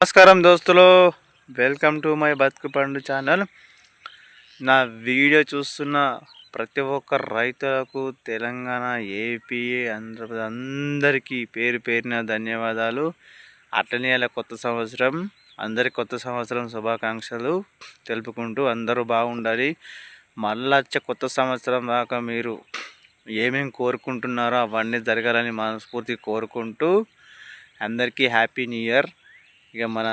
నమస్కారం దోస్తులు, welcome to my బతుకు పండు ఛానల్. నా వీడియో చూస్తున్న ప్రతి ఒక్క రైతులకు తెలంగాణ, ఏపీ, ఆంధ్రప్రదేశ్ అందరికీ పేరు పేరున ధన్యవాదాలు. అట్లనే అలా కొత్త సంవత్సరం అందరికి కొత్త సంవత్సరం శుభాకాంక్షలు తెలుపుకుంటూ అందరూ బాగుండాలి. మళ్ళీ వచ్చే కొత్త సంవత్సరం దాకా మీరు ఏమేమి కోరుకుంటున్నారో అవన్నీ జరగాలని మనస్ఫూర్తి కోరుకుంటూ అందరికీ హ్యాపీ న్యూ ఇయర్. ఇక మన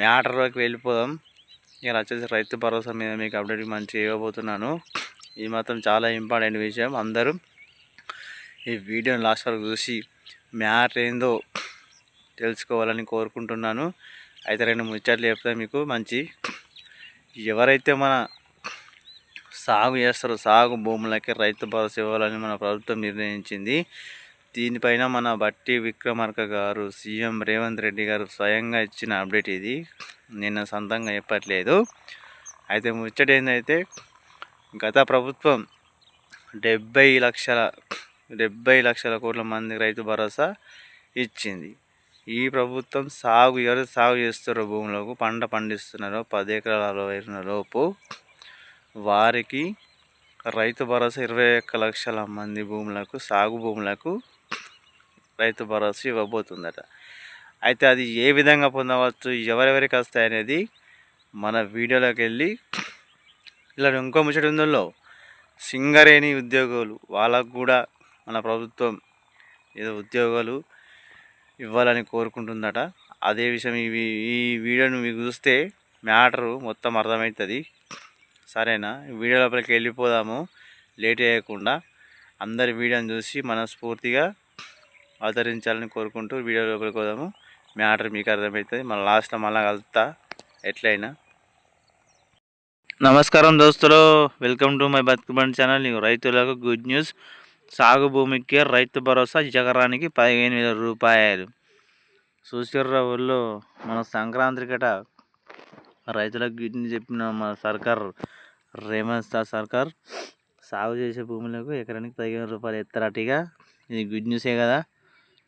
మ్యాటర్లోకి వెళ్ళిపోదాం. ఇక వచ్చేసి రైతు భరోసా మీద మీకు అప్డేట్ మంచిగా ఇవ్వబోతున్నాను. ఇది మాత్రం చాలా ఇంపార్టెంట్ విషయం. అందరూ ఈ వీడియోని లాస్ట్ వరకు చూసి మ్యాటర్ ఏందో తెలుసుకోవాలని కోరుకుంటున్నాను. అయితే రెండు ముచ్చట్లు చెప్తే మీకు మంచి. ఎవరైతే మన సాగు చేస్తారో సాగు భూములకి రైతు భరోసా ఇవ్వాలని మన ప్రభుత్వం నిర్ణయించింది. దీనిపైన మన బట్టి విక్రమార్క గారు, సీఎం రేవంత్ రెడ్డి గారు స్వయంగా ఇచ్చిన అప్డేట్ ఇది. నేను సొంతంగా చెప్పట్లేదు. అయితే ముచ్చట ఏంటంటే, గత ప్రభుత్వం 70 లక్షల కోట్ల మంది రైతు భరోసా ఇచ్చింది. ఈ ప్రభుత్వం ఎవరు సాగు చేస్తారో భూములకు పంట పండిస్తున్నారో 10 ఎకరాల లోపు వారికి రైతు భరోసా 21 లక్షల మంది భూములకు, సాగు భూములకు రైతు భరోసా ఇవ్వబోతుందట. అయితే అది ఏ విధంగా పొందవచ్చు, ఎవరెవరికి వస్తాయి అనేది మన వీడియోలోకి వెళ్ళి ఇలా ఇంకో ముచ్చట ఉందో, సింగరేణి ఉద్యోగులు వాళ్ళకు కూడా మన ప్రభుత్వం ఏదో ఉద్యోగాలు ఇవ్వాలని కోరుకుంటుందట. అదే విషయం ఈ వీడియోను మీకు చూస్తే మ్యాటరు మొత్తం అర్థమవుతుంది. సరేనా? వీడియో లోపలికి వెళ్ళిపోదాము లేట్ చేయకుండా. అందరి వీడియోని చూసి మనస్ఫూర్తిగా ఆదరించాలని కోరుకుంటూ వీడియో లోపలికి పోదాము. మ్యాటర్ మీకు అర్థమవుతుంది. మళ్ళీ లాస్ట్లో మళ్ళీ కలుస్తా ఎట్లయినా. నమస్కారం దోస్తులు, వెల్కమ్ టు మై బతుకు బండి ఛానల్. రైతులకు గుడ్ న్యూస్. సాగు భూమికి రైతు భరోసా ఎకరానికి 15,000 రూపాయలు. చూసిర్రావుల్లో మన సంక్రాంతి గట రైతులకు గుడ్ న్యూస్ చెప్పిన మన సర్కార్, రేవంత్ సర్కార్ సాగు చేసే భూములకు ఎకరానికి 15,000 రూపాయలు ఎత్తరాటిగా. ఇది గుడ్ న్యూసే కదా.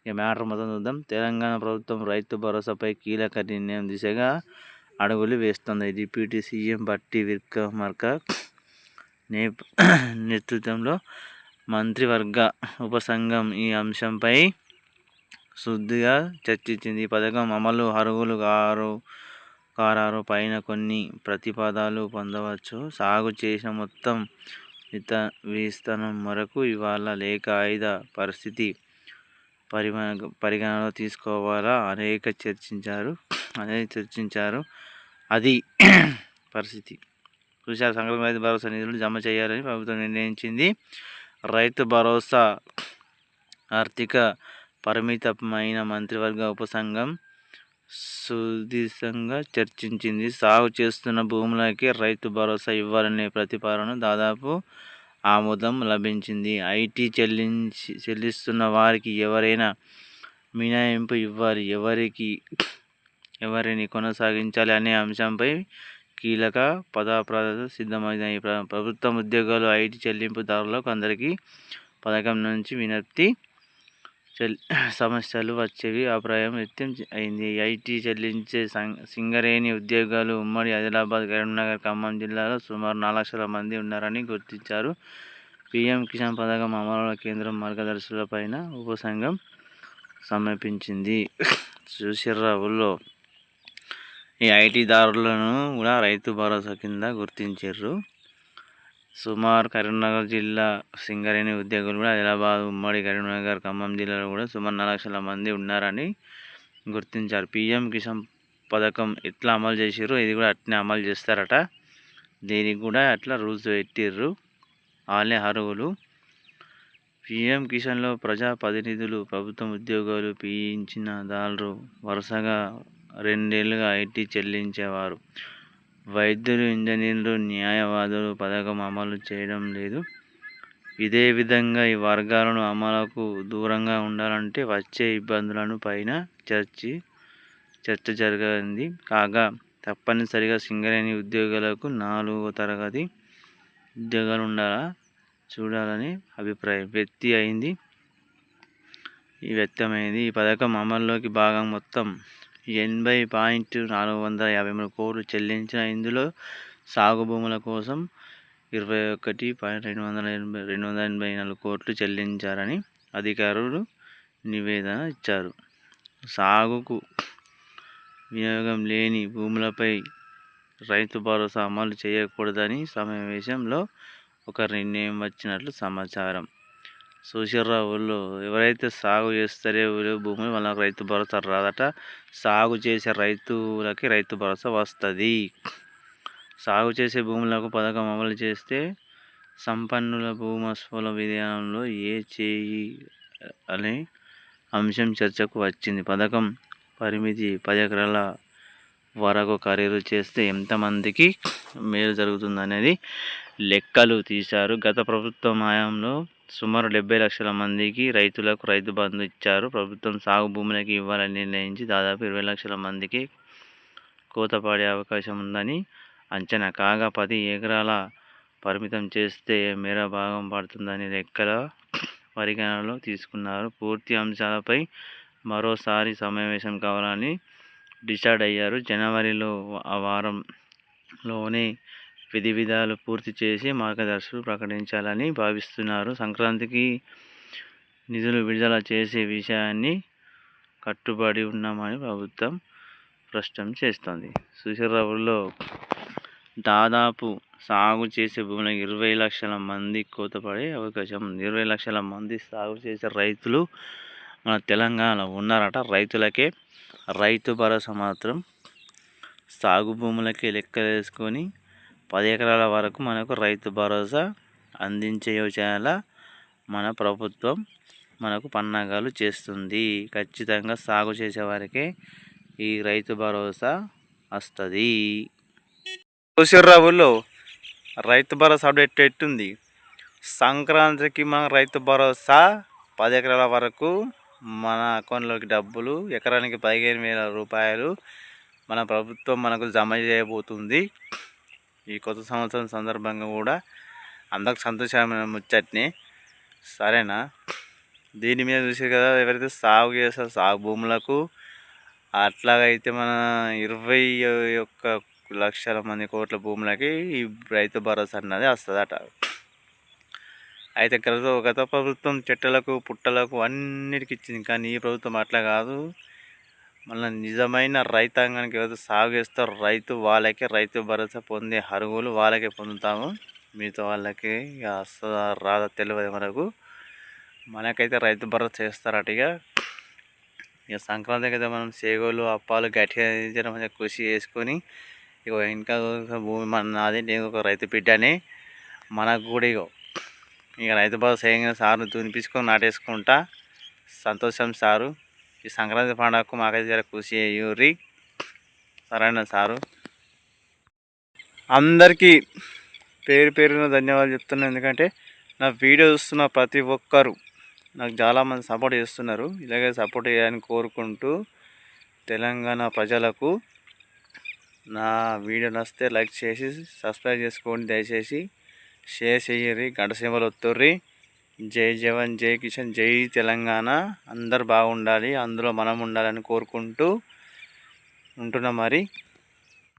ఇక మ్యాటర్ మొత్తం చూద్దాం. తెలంగాణ ప్రభుత్వం రైతు భరోసాపై కీలక నిర్ణయం దిశగా అడుగులు వేస్తుంది. డిప్యూటీ సీఎం బట్టి విక్రమార్క నేతృత్వంలో మంత్రివర్గ ఉపసంఘం ఈ అంశంపై శుద్ధిగా చర్చించింది. ఈ పథకం అమలు అర్హులు కారారు పైన కొన్ని ప్రతిపాదనలు పొందవచ్చు. సాగు చేసిన మొత్తం విస్తీర్ణం మేరకు ఇవాళ లేక ఆయుధ పరిస్థితి పరిగణలో తీసుకోవాలా అనేది చర్చించారు. అది పరిస్థితి చూశారు. సంక్రాంతి రైతు భరోసా నిధులు జమ చేయాలని ప్రభుత్వం నిర్ణయించింది. రైతు భరోసా ఆర్థిక పరిమితమైన మంత్రివర్గ ఉపసంఘం సుదీర్ఘంగా చర్చించింది. సాగు చేస్తున్న భూములకి రైతు భరోసా ఇవ్వాలనే ప్రతిపాదన దాదాపు ఆమోదం లభించింది. ఐటీ చెల్లిస్తున్న వారికి ఎవరైనా మినహాయింపు ఇవ్వాలి, ఎవరిని కొనసాగించాలి అనే అంశంపై కీలక ప్రతిపాదనలు సిద్ధమైనాయి. ప్రభుత్వ ఉద్యోగాలు, ఐటీ చెల్లింపుదారులకు అందరికీ పథకం నుంచి వినతి సమస్యలు వచ్చేవి అభిప్రాయం వ్యక్తం అయింది. ఐటీ చెల్లించే సింగరేణి ఉద్యోగాలు ఉమ్మడి ఆదిలాబాద్, కరీంనగర్, ఖమ్మం జిల్లాలో సుమారు 4 లక్షల మంది ఉన్నారని గుర్తించారు. పీఎం కిసాన్ పథకం అమలులో కేంద్రం మార్గదర్శకాలపైన ఉపసంఘం సమర్పించింది. చూసిర్రావుల్లో ఈ ఐటీదారులను కూడా రైతు భరోసా కింద గుర్తించారు. సుమారు కరీంనగర్ జిల్లా సింగరేణి ఉద్యోగులు కూడా ఆదిలాబాద్, ఉమ్మడి కరీంనగర్, ఖమ్మం జిల్లాలో కూడా సుమారు 4 లక్షల మంది ఉన్నారని గుర్తించారు. పీఎం కిసాన్ పథకం ఎట్లా అమలు చేసిర్రు, ఇది కూడా అట్నే అమలు చేస్తారట. దీనికి కూడా అట్లా రూల్స్ పెట్టిర్రు. వాళ్ళే అర్హులు. పీఎం కిసాన్లో ప్రజాప్రతినిధులు, ప్రభుత్వ ఉద్యోగులు, పింఛన్దారులు, వరుసగా 2 ఏళ్లుగా ఐటీ చెల్లించేవారు, వైద్యులు, ఇంజనీర్లు, న్యాయవాదులు పథకం అమలు చేయడం లేదు. ఇదే విధంగా ఈ వర్గాలను అమలుకు దూరంగా ఉండాలంటే వచ్చే ఇబ్బందులను పైన చర్చ జరిగింది. కాగా తప్పనిసరిగా సింగరేణి ఉద్యోగులకు 4వ తరగతి ఉద్యోగాలు ఉండాలా చూడాలని అభిప్రాయం వ్యక్తమైంది. ఈ పథకం అమల్లోకి భాగం మొత్తం 80.453 కోట్లు చెల్లించిన ఇందులో సాగు భూముల కోసం 21.284 కోట్లు చెల్లించారని అధికారులు నివేదన ఇచ్చారు. సాగుకు వినియోగం లేని భూములపై రైతు భరోసా అమలు చేయకూడదని సమావేశంలో ఒక నిర్ణయం వచ్చినట్లు సమాచారం. సూర్యారావులో ఎవరైతే సాగు చేస్తారో భూములు వాళ్ళకి రైతు భరోసా రాదట. సాగు చేసే రైతులకి రైతు భరోసా వస్తుంది. సాగు చేసే భూములకు పథకం అమలు చేస్తే సంపన్నుల భూమస్ఫల విధానంలో చేయి అనే అంశం చర్చకు వచ్చింది. పథకం పరిమితి 10 ఎకరాల వరకు ఖరీదు చేస్తే ఎంతమందికి మేలు జరుగుతుందనేది లెక్కలు తీశారు. గత ప్రభుత్వం హయాంలో సుమారు 70 లక్షల మందికి రైతులకు రైతు బంధు ఇచ్చారు. ప్రభుత్వం సాగు భూములకి ఇవ్వాలని నిర్ణయించి దాదాపు 20 లక్షల మందికి కోత పడే అవకాశం ఉందని అంచనా. కాగా 10 ఎకరాల పరిమితం చేస్తే మేర భాగం పడుతుందని లెక్కల పరిగణనలో తీసుకున్నారు. పూర్తి అంశాలపై మరోసారి సమావేశం కావాలని డిసైడ్ అయ్యారు. జనవరిలో ఆ వారంలోనే విధి విధాలు పూర్తి చేసి మార్గదర్శకాలు ప్రకటించాలని భావిస్తున్నారు. సంక్రాంతికి నిధులు విడుదల చేసే విషయాన్ని కట్టుబడి ఉన్నామని ప్రభుత్వం స్పష్టం చేస్తోంది. సూర్యారావులో దాదాపు సాగు చేసే భూములకు 20 లక్షల మంది కోత పడే అవకాశం ఉంది. 20 లక్షల మంది సాగు చేసే రైతులు మన తెలంగాణలో ఉన్నారట. రైతులకే రైతు భరోసా మాత్రం సాగు భూములకే లెక్కలేసుకొని 10 ఎకరాల వరకు మనకు రైతు భరోసా అందించే యోచనల మన ప్రభుత్వం మనకు పన్నాగాలు చేస్తుంది. ఖచ్చితంగా సాగు చేసేవారికే ఈ రైతు భరోసా వస్తుంది. సూర్యారావులో రైతు భరోసా అప్డేట్ ఎట్టుంది? సంక్రాంతికి మన రైతు భరోసా 10 ఎకరాల వరకు మన అకౌంట్లోకి డబ్బులు ఎకరానికి 15,000 రూపాయలు మన ప్రభుత్వం మనకు జమ చేయబోతుంది. ఈ కొత్త సంవత్సరం సందర్భంగా కూడా అందరికి సంతోషమైన ముచ్చట్ని. సరేనా? దీని మీద చూసి కదా ఎవరైతే సాగు చేస్తారో సాగు భూములకు అట్లాగైతే మన 21 లక్షల మంది కోట్ల భూములకి ఈ రైతు భరోసా అన్నది వస్తుందట. అయితే గత ప్రభుత్వం చెట్లకు పుట్టలకు అన్నిటికి ఇచ్చింది, కానీ ఈ ప్రభుత్వం అట్లా కాదు. మళ్ళీ నిజమైన రైతాంగానికి ఎవరైతే సాగు చేస్తారో రైతు వాళ్ళకి రైతు భరోసా పొందే అర్హులు వాళ్ళకే పొందుతాము. మిగతా వాళ్ళకి వస్తుందా రాదా తెలియదు మనకు. మనకైతే రైతు భరోసా చేస్తారట. ఇక సంక్రాంతికి అయితే మనం సేగోలు అప్పాలు గట్టిగా మంచిగా కృషి చేసుకొని ఇంకా భూమి మన నాది, నేను ఒక రైతు బిడ్డని మనకు కూడా ఇక రైతు భరోసా చేయగానే సార్ను దునిపించుకొని నాటేసుకుంటా సంతోషం సారు. ఈ సంక్రాంతి పండుగకు మాకైతే జర కృషి చేయూరి. సరేనా సారు? అందరికీ పేరు పేరున ధన్యవాదాలు చెప్తున్నాను. ఎందుకంటే నా వీడియో చూస్తున్న ప్రతి ఒక్కరు నాకు చాలామంది సపోర్ట్ చేస్తున్నారు. ఇలాగే సపోర్ట్ చేయాలని కోరుకుంటూ తెలంగాణ ప్రజలకు నా వీడియో నచ్చితే లైక్ చేసి సబ్స్క్రైబ్ చేసుకోండి. దయచేసి షేర్ చేయరి, గంట సింబల్ ఒత్తుర్రి. జై జవాన్, జై కిషన్, జై తెలంగాణ. అందరు బాగుండాలి, అందులో మనం ఉండాలని కోరుకుంటూ ఉంటున్నాం. మరి